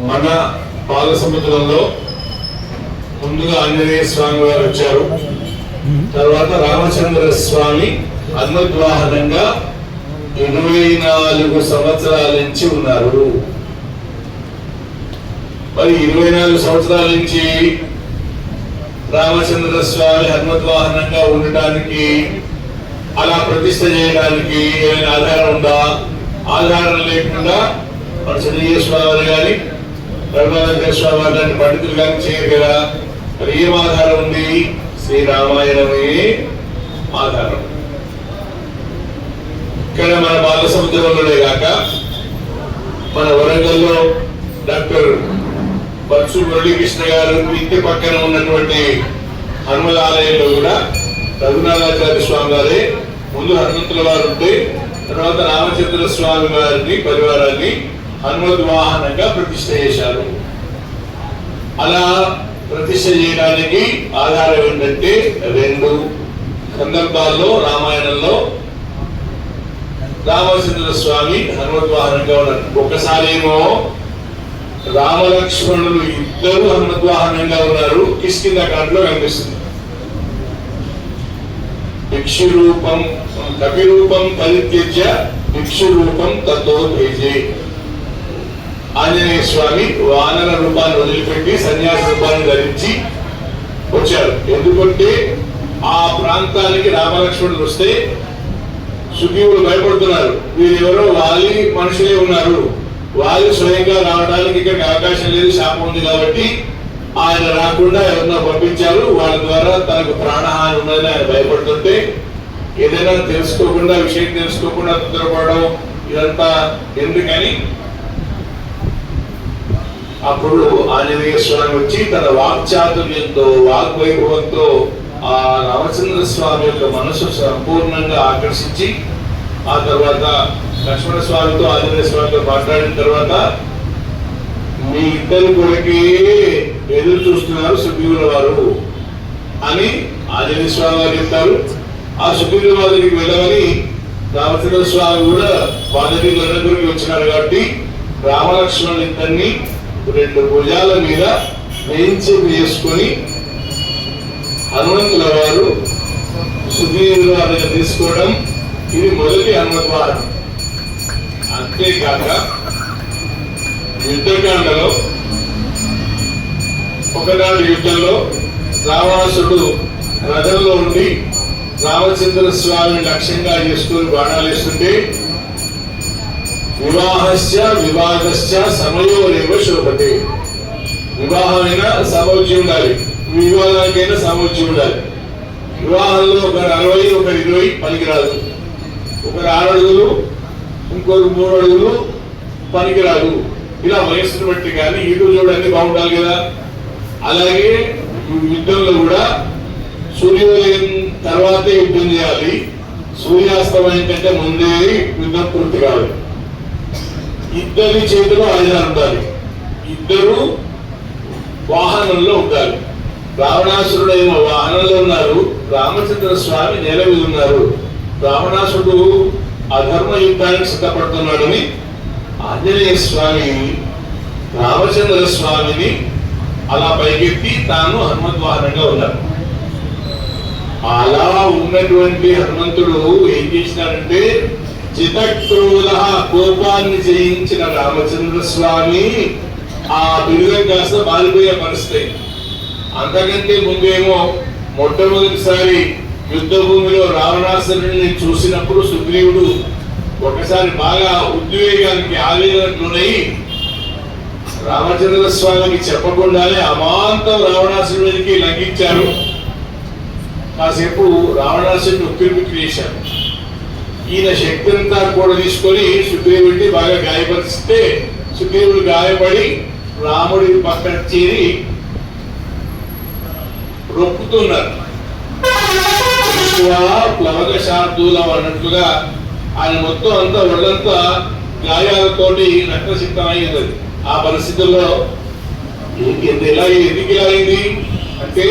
మన పాద సముద్రంలో ముందుగా ఆంజనేయ స్వామి వారు వచ్చారు. తర్వాత రామచంద్ర స్వామి హనుమద్వాహనంగా 24 సంవత్సరాల నుంచి ఉన్నారు. మరి 24 సంవత్సరాల నుంచి రామచంద్ర స్వామి హనుమద్వాహనంగా ఉండటానికి, అలా ప్రతిష్ఠ చేయడానికి ఏమైనా ఆధారం ఉందా? ఆధారం లేకుండా మన చంద్రయ్య స్వామి వారు కానీ రఘునాథ స్వామి వారు లాంటి పండితులు కానీ చేయరు కదా. మరి ఏం ఆధారం ఉంది? శ్రీరామాయణమే ఆధారం. ఇక్కడ మన బాలసముద్రంలోనే కాక మన వరంగల్లో డాక్టర్ బత్సు మురళీకృష్ణ గారు ఇంటి పక్కన ఉన్నటువంటి హనుమల ఆలయంలో కూడా రఘునాథాచార్య స్వామి వారే ముందు హనుమంతుల వారు ఉంటే తర్వాత రామచంద్ర స్వామి వారిని పరివారాన్ని హనుమద్వాహనంగా ప్రతిష్ఠ చేశారు. అలా ప్రతిష్ఠ చేయడానికి ఆధారం ఏంటంటే 2 సందర్భాల్లో రామాయణంలో రామచంద్ర స్వామి హనుమద్వాహనంగా ఉన్నారు. ఒకసారి ఏమో రామలక్ష్మణులు ఇద్దరు హనుమద్వాహనంగా ఉన్నారు. కిష్కింధాకాండలో కనిపిస్తుంది. భిక్షురూపం కపిరూపం పరిత్యజ్య భిక్షురూపం తతో తేజే. ఆంజనేయ స్వామి వానర రూపాన్ని వదిలిపెట్టి సన్యాస రూపాన్ని ధరించి వచ్చారు. ఎందుకంటే ఆ ప్రాంతానికి రామలక్ష్మణులు వస్తే సుగ్రీవుడు భయపడుతున్నారు. వీరెవరో వాలి మనుషులే ఉన్నారు, వాళ్ళు స్వయంగా రావడానికి ఇక్కడికి అవకాశం లేదు, శాపం ఉంది కాబట్టి ఆయన రాకుండా ఎవరినో పంపించారు. వాళ్ళ ద్వారా తనకు ప్రాణహాని ఉన్నదని ఆయన భయపడుతుంటే ఏదైనా తెలుసుకోకుండా, విషయం తెలుసుకోకుండా తొందరపడడం ఇదంతా ఎందుకని అప్పుడు ఆంజనేయ స్వామి వచ్చి తన వాక్చాతుర్యంతో, వాగ్వైభవంతో ఆ రామచంద్ర స్వామి యొక్క మనసు సంపూర్ణంగా ఆకర్షించి ఆ తర్వాత లక్ష్మణ స్వామితో ఆంజనేయ స్వామితో మాట్లాడిన తర్వాత మీ ఇద్దరు కొడుకే ఎదురు చూస్తున్నారు సుగ్రీవుల వారు అని ఆంజనేయ స్వామి వారు చెప్తారు. ఆ సుగ్రీవుల వారికి వెళ్ళమని రామచంద్ర స్వామి కూడా వారికి లన్నగురికి వచ్చినారు. కాబట్టి రామలక్ష్మణులు ఇద్దరిని 2 భుజాల మీద వేసుకొని హనుమంతుల వారు సుగ్రీవుల వారిని తీసుకోవడం ఇది మొదటి హనుమద్వాహనం. అంతేకాక యుద్ధకాండలో ఒకనాడు యుద్ధంలో రావణాసుడు రథంలో ఉండి రామచంద్ర స్వామిని లక్ష్యంగా చేసుకుని బాణాలు వేస్తుంటే వివాహస్య వివాదశ్చ సమయోరేవ శోభతే. వివాహమైనా సమౌచ్యం ఉండాలి, వివాదానికైనా సమౌచ్యం ఉండాలి. వివాహంలో ఒకరు 60 ఒకరు 20 పనికిరాదు. ఒకరు 6 అడుగులు ఇంకొకరు 3 అడుగులు పనికిరాదు. ఇలా వయస్సును బట్టి కానీ ఇటు చూడడానికి బాగుండాలి కదా. అలాగే యుద్ధంలో కూడా సూర్యోదయం తర్వాతే యుద్ధం చేయాలి, సూర్యాస్తమయం కంటే ముందే యుద్ధం పూర్తి కావాలి. ఇద్దరి చేతిలో ఆయుధాలు ఉండాలి, ఇద్దరు వాహనంలో ఉండాలి. రావణాసురుడు ఏమో వాహనంలో ఉన్నారు, రామచంద్ర స్వామి నేల మీద ఉన్నారు. రావణాసుడు అధర్మ యుద్ధానికి సిద్ధపడుతున్నాడని ఆంజనేయ స్వామి రామచంద్ర స్వామిని అలా పైకెత్తి తాను హనుమద్వాహనంగా ఉన్నారు. అలా ఉన్నటువంటి హనుమంతుడు ఏం చేసినాడంటే చితక్రోధ కోపాన్ని జయించిన రామచంద్ర స్వామి ఆ బిరుదం కాస్త మారిపోయే పరిస్థితి. అంతకంటే ముందేమో మొట్టమొదటిసారి యుద్ధ భూమిలో రావణాసురుడిని చూసినప్పుడు సుగ్రీవుడు ఒకసారి బాగా ఉద్వేగానికి ఆవేదనకునై రామచంద్ర స్వామికి చెప్పకుండానే అమాంతం రావణాసురుడికి లంఘించారు. కాసేపు రావణాసురుడిని ఉక్కిరిబిక్కిరి చేశారు. ఈయన శక్తి అంతా కూడా తీసుకొని సుగ్రీవుడిని బాగా గాయపరిస్తే సుగ్రీవుడు గాయపడి రాముడి పక్కన చేరి రొప్పుతున్నారు. ప్లవక శార్దూలం అన్నట్లుగా ఆయన మొత్తం అంతా ఒళ్ళంతా గాయాలతోటి రక్తసిక్తం అయింది. ఆ పరిస్థితుల్లో ఎందుకు ఇలా అయింది అంటే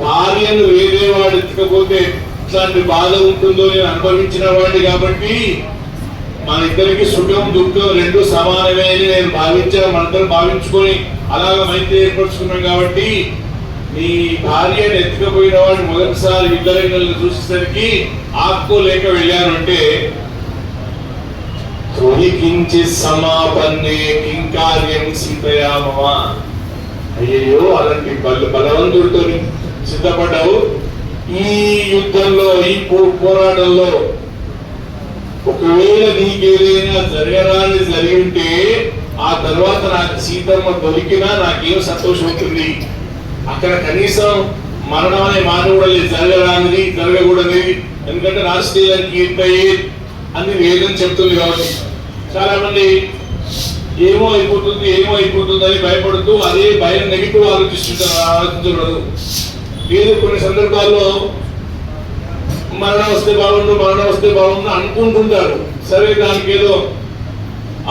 భార్యను వేరే వాడు ఎత్తకపోతే ఇట్లాంటి బాధ ఉంటుందో నేను అనుభవించిన వాడిని కాబట్టి మన ఇద్దరికి సుఖం దుఃఖం రెండు సమానమే అని నేను భావించాను, మనందరం భావించుకొని అలాగ మైత్రి ఏర్పరచుకున్నాం. కాబట్టి నీ భార్యను ఎత్తుకపోయిన వాడు మొదటిసారి ఇద్దరిని చూసేసరికి ఆపుకోలేక వెళ్ళాను అంటే కించి సమాపన్నే కింకార్యం సీతయామమా. అయ్యయ్యో అలాంటి బలవంతుడితో సిద్ధపడ్డావు. ఈ యుద్ధంలో ఈ పోరాటంలో ఒకవేళ నీకేదైనా జరగరాని జరిగి ఉంటే ఆ తర్వాత నాకు సీతమ్మ దొరికినా నాకేం సంతోషం అవుతుంది. అక్కడ కనీసం మరణం అనే మానవుడు లేదు, జరగరానిది జరగకూడదు. ఎందుకంటే రాష్ట్రీయానికి కీర్తయి అని వేదం చెప్తుంది. కాబట్టి చాలా మంది ఏమో అయిపోతుంది అని భయపడుతూ అదే భయం నెగిటివ్ ఆలోచించకూడదు. లేదు కొన్ని సందర్భాల్లో మరణం వస్తే బాగుండు అనుకుంటుంటారు. సరే దానికి ఏదో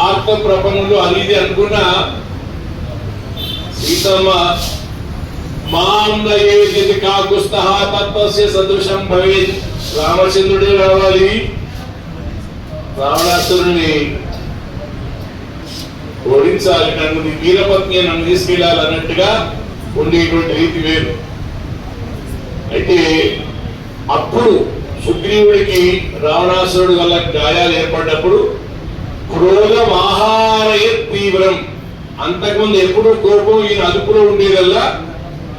ఆత్మ ప్రపంచంలో అది ఇది అనుకున్నా సీతమ్మ కాకుస్తత్వస్య సదృశం భవేత్. రామచంద్రుడే రావాలి, రావణాసురుని ఓడించాలి, నన్ను వీరపత్ని నన్ను తీసుకెళ్ళాలి అన్నట్టుగా ఉండేటువంటి రీతి వేరు. అయితే అప్పుడు సుగ్రీవుడికి రావణాసురుడు వల్ల గాయాలు ఏర్పడ్డప్పుడు క్రోధమాహారయ తీవ్రం. అంతకుముందు ఎప్పుడు కోపం ఈయన అదుపులో ఉండేదల్లా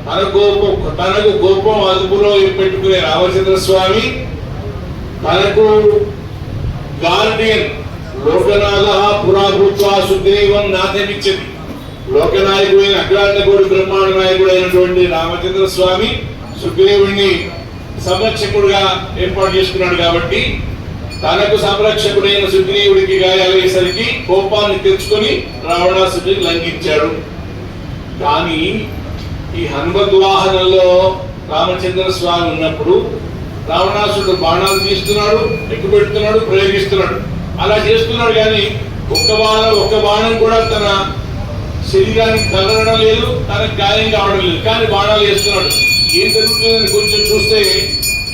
తనకు కోపం అదుపులో పెట్టుకునే రామచంద్ర స్వామి తనకు గార్డియన్ లోకనాథ పురాభూత్వా సుగ్రీవం నాథమిచ్చింది. లోకనాయకుడైన అగ్రాంతకోడి బ్రహ్మాండ నాయకుడు అయినటువంటి రామచంద్ర స్వామి సుగ్రీవుడిని సంరక్షకుడుగా ఏర్పాటు చేసుకున్నాడు. కాబట్టి తనకు సంరక్షకుడైన సుగ్రీవుడికి గాయాలయ్యేసరికి కోపాన్ని తెచ్చుకొని రావణాసుడిని లంఘించాడు. కానీ ఈ హనుమద్వాహనంలో రామచంద్ర స్వామి ఉన్నప్పుడు రావణాసుడు బాణాలు తీస్తున్నాడు, ఎక్కుపెడుతున్నాడు, ప్రయోగిస్తున్నాడు. అలా చేస్తున్నాడు కానీ ఒక్క బాణం కూడా తన శరీరానికి తగలడం లేదు, తనకు గాయం కావడం లేదు. కానీ బాణాలు వేస్తున్నాడు. ఏం జరుగుతుందని కొంచెం చూస్తే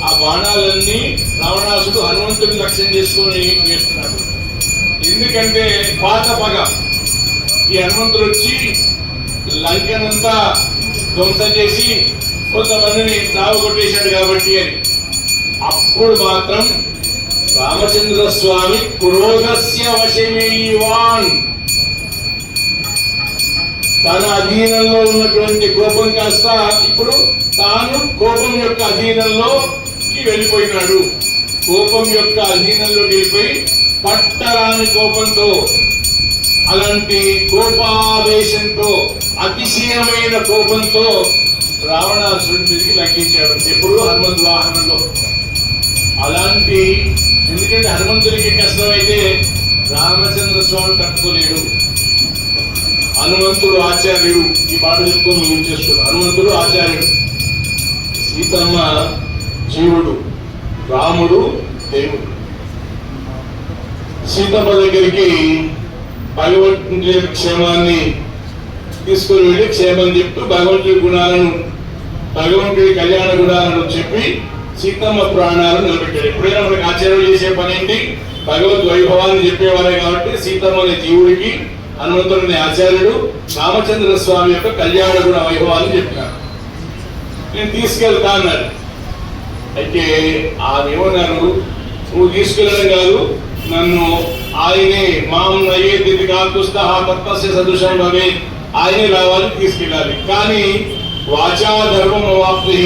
ఆ బాణాలన్నీ రావణాసుడు హనుమంతుడిని లక్ష్యం చేసుకొని వేస్తున్నాడు. ఎందుకంటే పాత పగ, ఈ హనుమంతుడు వచ్చి లంకనంతా ధ్వంసం చేసి కొంతమందిని సావగొట్టేశాడు కాబట్టి అని. అప్పుడు మాత్రం రామచంద్ర స్వామి క్రోధస్య వశమేవాన్, తన అధీనంలో ఉన్నటువంటి కోపం కాస్త ఇప్పుడు తాను కోపం యొక్క అధీనంలోకి వెళ్ళిపోయినాడు. కోపం యొక్క అధీనంలోకి వెళ్ళిపోయి పట్టరాని కోపంతో, అలాంటి కోపావేశంతో, అతిశయమైన కోపంతో రావణాసురుడిని తిరిగి లంఘించాడు. ఎప్పుడు హనుమంతు వాహనంలో. అలాంటి ఎందుకంటే హనుమంతుడికి కష్టమైతే రామచంద్ర స్వామి తట్టుకోలేడు. హనుమంతుడు ఆచార్యుడు. ఈ మాట చెప్పుకొని ముగించేస్తున్నాడు. హనుమంతుడు ఆచార్యుడు, సీతమ్మ జీవుడు, రాముడు దేవుడు. సీతమ్మ దగ్గరికి భగవంతుడి క్షేమాన్ని తీసుకుని వెళ్ళి క్షేమం చెప్తూ భగవంతుడి గుణాలను, భగవంతుడి కళ్యాణ గుణాలను చెప్పి సీతమ్మ ప్రాణాలను నిలబెట్టాడు. ఎప్పుడైనా మనకు ఆచార్యులు చేసే పని ఏంటి? భగవద్ వైభవాన్ని చెప్పేవారే. కాబట్టి సీతమ్మ అనే జీవుడికి హనుమంతుడిని ఆచార్యుడు, రామచంద్ర స్వామి యొక్క కళ్యాణ గుణ వైభవాన్ని చెప్పినారు. నేను తీసుకెళ్తా అన్నాడు. అయితే ఏమన్నారు, నువ్వు తీసుకెళ్ళడం కాదు, నన్ను ఆయనే మాం నయ్యేది కాకుస్తః తత్వస్య సదృశం భవే, ఆయనే రావాలి, తీసుకెళ్ళాలి. కానీ వాచా ధర్మం అవాప్తి,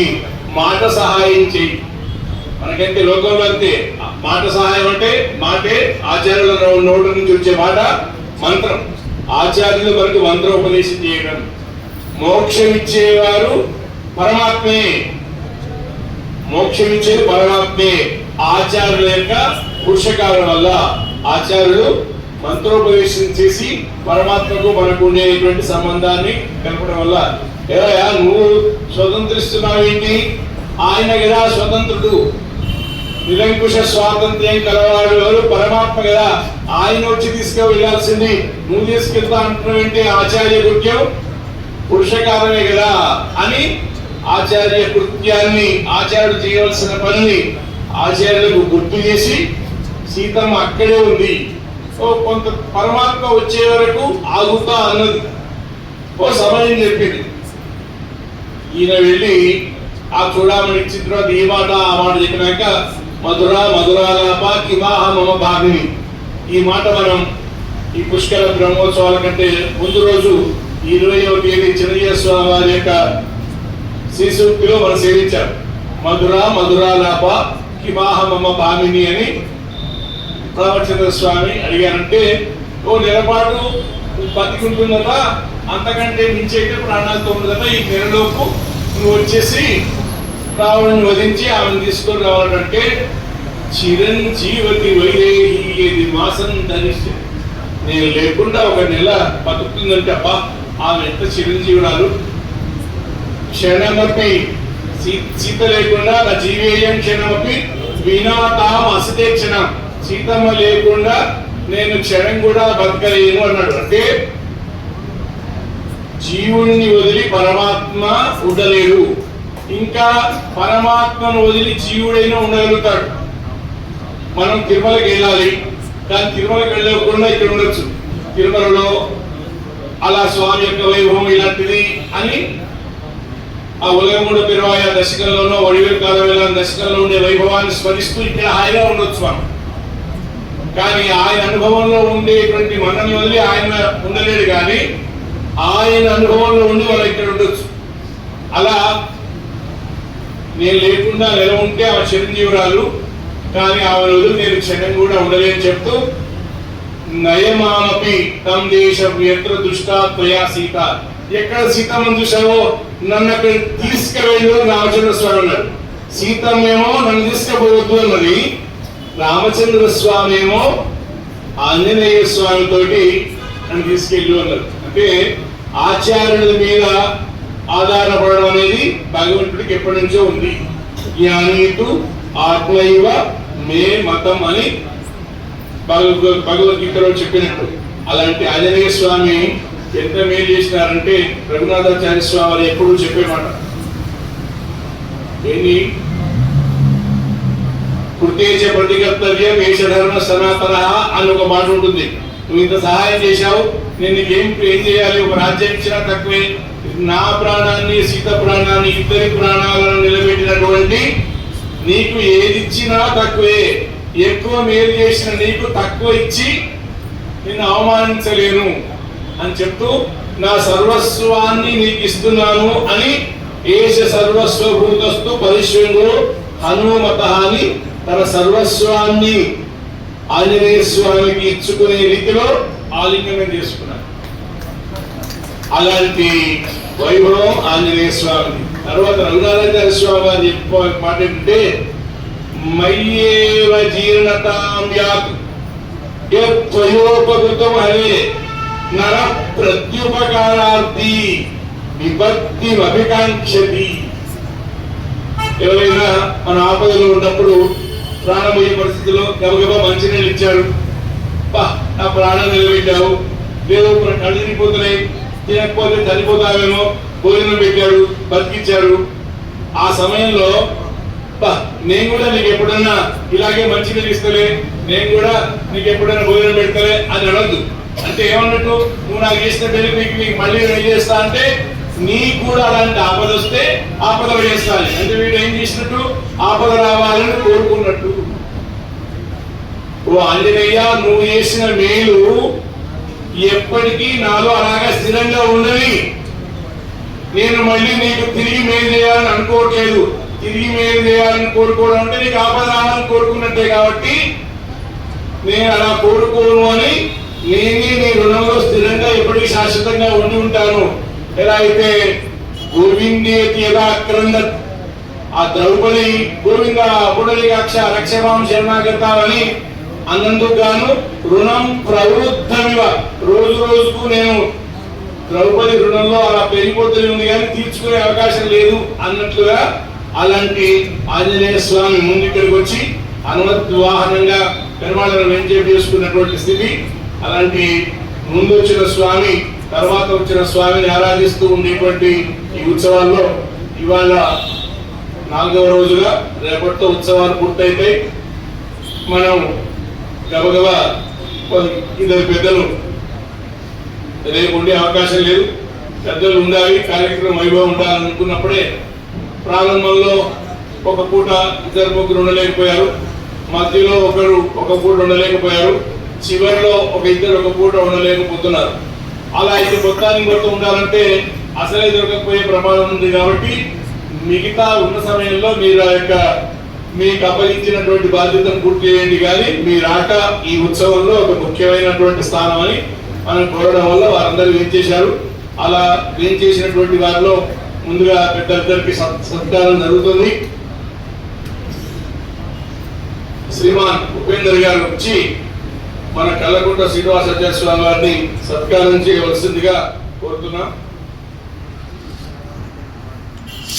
మాట సహాయం చేయి. మనకంటే లోకంలో అంతే, మాట సహాయం అంటే మాటే ఆచార్యుల నోటి నుంచి వచ్చే మాట మంత్రం. ఆచార్యులు మనకు మంత్రోపదేశం చేయడం. మోక్షం ఇచ్చేవారు పరమాత్మే, మోక్షం ఇచ్చేది పరమాత్మే. ఆచార్యుల యొక్క పురుషకారం వల్ల ఆచార్యులు మంత్రోపదేశం చేసి పరమాత్మకు మనకు ఉండేటువంటి సంబంధాన్ని కలపడం వల్ల, ఏవయ్యా నువ్వు స్వతంత్రిస్తున్నావు ఏంటి? ఆయన కదా స్వతంత్రుడు, నిరంకుశ స్వాతంత్ర్యం కలవాడు ఎవరు? పరమాత్మ కదా, ఆయన వచ్చి తీసుకువెళ్లాల్సింది నువ్వు తీసుకెళ్తా అంటున్నావు ఏంటి? ఆచార్య కృత్యం పురుషకారమే కదా అని ఆచార్య కృత్యాన్ని, ఆచార్యుడు చేయవలసిన పనిని ఆచార్యులకు గుర్తు చేసి, సీతమ్మ అక్కడే ఉంది, కొంత పరమాత్మ వచ్చే వరకు ఆగుతా అన్నది. ఓ సమయం చెప్పింది. ఈయన వెళ్ళి ఆ చూడమని ఇచ్చిన తర్వాత ఈ మాట ఆ మాట చెప్పినాక మధురాలాప కిమాహ మమ భాగిని, ఈ మాట మనం ఈ పుష్కర బ్రహ్మోత్సవాల కంటే ముందు రోజు 20వ తేదీ చిన్నయ్య స్వామి వారి యొక్క శ్రీసూక్తిలో మనం సేవించాం. మధురాలాప కిమాహ మమ భామిని అని రామచంద్ర స్వామి అడిగారంటే, ఓ నెలపాటు బతికుంటుందట, అంతకంటే మించైతే ప్రాణాలతో ఉండదట, ఈ నెలలోపు నువ్వు వచ్చేసి రావణ్ణి వధించి ఆమెను తీసుకొని రావాలంటే చిరంజీవతి వైదేహి మాసం ధరిస్తే నేను లేకుండా ఒక నెల బతుకుతుందంటే అబ్బా ఆమె ఎంత చిరంజీవురాలు. క్షణమపి సీత లేకుండా నా జీవేయం క్షణమపి వినాతాం అసతే క్షణం, సీతమ్మ లేకుండా నేను క్షణం కూడా బతకలేను అన్నాడు. అంటే జీవుణ్ణి వదిలి పరమాత్మ ఉండలేడు, ఇంకా పరమాత్మను వదిలి జీవుడైనా ఉండగలుగుతాడు. మనం తిరుమలకి వెళ్ళాలి, కానీ తిరుమలకి వెళ్ళకుండా ఇక్కడ ఉండొచ్చు. తిరుమలలో అలా స్వామి యొక్క వైభవం ఇలాంటిది అని ఆ ఉలగమూడ పెరువాయ దశకంలోనో వడివేలు కాలవేళ దశకంలో ఉండే వైభవాన్ని స్మరిస్తూ ఇక్కడ హాయిగా ఉండొచ్చు మనం. కానీ ఆయన అనుభవంలో ఉండేటువంటి మనల్ని వదిలి ఆయన ఉండలేడు, కానీ ఆయన అనుభవంలో ఉండి మనం ఇక్కడ ఉండొచ్చు. అలా నేను లేకుండా నెల ఉంటే ఆమె చిరంజీవురాలు, కానీ ఆమె వదిలి నేను క్షణం కూడా ఉండలేని చెప్తూ నయమామపి తం దేశం ఎత్ర దుష్టాత్మయా సీత, ఎక్కడ సీతమ్మను చూసావో నన్ను అక్కడ తీసుకువెళ్ళు రామచంద్ర స్వామి అన్నాడు. సీతమ్మేమో నన్ను తీసుకుపోవద్దు అన్నది, రామచంద్ర స్వామి ఏమో ఆంజనేయ స్వామి తోటి నన్ను తీసుకెళ్ళు అన్నారు. అంటే ఆచార్యుల మీద ఆధారపడడం అనేది భగవంతుడికి ఎప్పటి నుంచో ఉంది. జ్ఞానీతు ఆత్మైవ మే మతం అని భగవద్గీతలో చెప్పినట్టు. అలాంటి ఆంజనేయ స్వామి ఎంత మేలు చేసినారంటే రఘునాథాచార్య స్వామి వారు ఎప్పుడు చెప్పేమాట, ఏంటి కృతేచ ప్రతికర్తవ్యం వేషధర్మ సనాతన అని ఒక మాట ఉంటుంది. నువ్వు ఇంత సహాయం చేశావు, నేను నీకేం చేయాలి, ఒక రాజ్యం ఇచ్చినా తక్కువే, నా ప్రాణాన్ని సీత ప్రాణాన్ని ఇద్దరి ప్రాణాలను నిలబెట్టినటువంటి నీకు ఏది ఇచ్చినా తక్కువే, ఎక్కువ మేలు చేసిన నీకు తక్కువ ఇచ్చి నిన్ను అవమానించలేను అని చెప్తూ నా సర్వస్వాన్ని నీకు ఇస్తున్నాను అని ఏష సర్వస్వభూతస్తు పరిశ్వంలో హనుమత అని తన సర్వస్వాన్ని ఆంజనేయ స్వామికి ఇచ్చుకునే రీతిలో ఆలింగనం చేసుకున్నాడు. అలాంటి వైభవం ఆంజనేయ స్వామి. తర్వాత రఘునాథాచార్య స్వామి వారు చెప్పే మాట ఏంటంటే మయ్యేవ జీర్ణతాం యాతు యత్వయోపకృతం హరే నర ప్రత్యుపకారార్థి విభక్తి అభికాంక్షతి. ఎవరైనా మన ఆపదలో ఉన్నప్పుడు ప్రాణమయ్యే పరిస్థితిలో గబగబా మంచినీళ్ళు ఇచ్చారు, నా ప్రాణం నిలబెట్టావు, లేదు కళ్ళు తిరిగిపోతున్నాయి, తినకపోతే చనిపోతావేమో, భోజనం పెట్టాడు, బతికిచ్చారు. ఆ సమయంలో నేను కూడా నీకు ఎప్పుడన్నా ఇలాగే మంచినీళ్ళు ఇస్తలే, నేను కూడా నీకు ఎప్పుడైనా భోజనం పెడతలే అని అనొద్దు. అంటే ఏమన్నట్టు, నువ్వు నాకు చేసిన నీకు మళ్ళీ ఏం చేస్తా అంటే నీకు కూడా అలాంటి ఆపద వస్తే ఆపద చేస్తాను అంటే వీడు ఏం చేసినట్టు ఆపద రావాలని కోరుకున్నట్టు. ఓ ఆంజనేయ, నువ్వు చేసిన మేలు ఎప్పటికీ నాలో అలాగా స్థిరంగా ఉండని, నేను మళ్ళీ నీకు తిరిగి మేలు చేయాలని అనుకోవట్లేదు. తిరిగి మేలు చేయాలని కోరుకోవడం అంటే నీకు ఆపద రావాలని కోరుకున్నట్టే, కాబట్టి నేను అలా కోరుకోను అని నేనే నీ రుణంలో స్థిరంగా ఎప్పటికీ శాశ్వతంగా ఉండి ఉంటాను. ఎలా అయితే గోవిందేతి యదా క్రందత్, ఆ ద్రౌపది గోవింద పుడలికాక్ష రక్షమాం శరణాగతావని అన్నందుకు గాను రుణం ప్రవృద్ధమివ, రోజు రోజుకు నేను ద్రౌపది రుణంలో అలా పెరిగిపోతూనే ఉంది కానీ తీర్చుకునే అవకాశం లేదు అన్నట్లుగా అలాంటి ఆంజనేయ స్వామి ముందుక్కడికి వచ్చి హనుమత్ వాహనంగా పెరుమాళను వెంచేపు చేసుకున్నటువంటి స్థితి. అలాంటి ముందు వచ్చిన స్వామి తర్వాత వచ్చిన స్వామిని ఆరాధిస్తూ ఉండేటువంటి ఈ ఉత్సవాల్లో ఇవాళ 4వ రోజుగా, రేపటితో ఉత్సవాలు పూర్తయితాయి. మనం గబగబా ఇద్దరు పెద్దలు రేపు ఉండే అవకాశం లేదు. పెద్దలు ఉండాలి, కార్యక్రమం వైభవం ఉండాలనుకున్నప్పుడే ప్రారంభంలో ఒక పూట ఇద్దరు ముగ్గురు ఉండలేకపోయారు, మధ్యలో ఒకరు ఒక పూట ఉండలేకపోయారు, చివరిలో ఒక ఇద్దరు ఒక పూట ఉండలేకపోతున్నారు. అలా అయితే మొత్తం ఉండాలంటే అసలే దొరకకపోయే ప్రమాదం ఉంది. కాబట్టి మిగతా ఉన్న సమయంలో మీరు ఆ యొక్క మీకు అప్పగించినటువంటి బాధ్యతను పూర్తి చేయండి. కానీ మీ రాక ఈ ఉత్సవంలో ఒక ముఖ్యమైనటువంటి స్థానం అని మనం కోరడం వల్ల వారందరూ ఏం చేశారు. అలా ఏం చేసినటువంటి వారిలో ముందుగా పెద్దలిద్దరికి సత్కారం జరుగుతుంది. శ్రీమాన్ ఉపేందర్ గారు వచ్చి మన కల్లకుంట శ్రీనివాసాచార్య స్వామి వారిని సత్కారం చేయవలసిందిగా కోరుతున్నాం.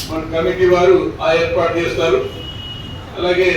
మన కమిటీ వారు ఆ ఏర్పాటు చేస్తారు. అలాగే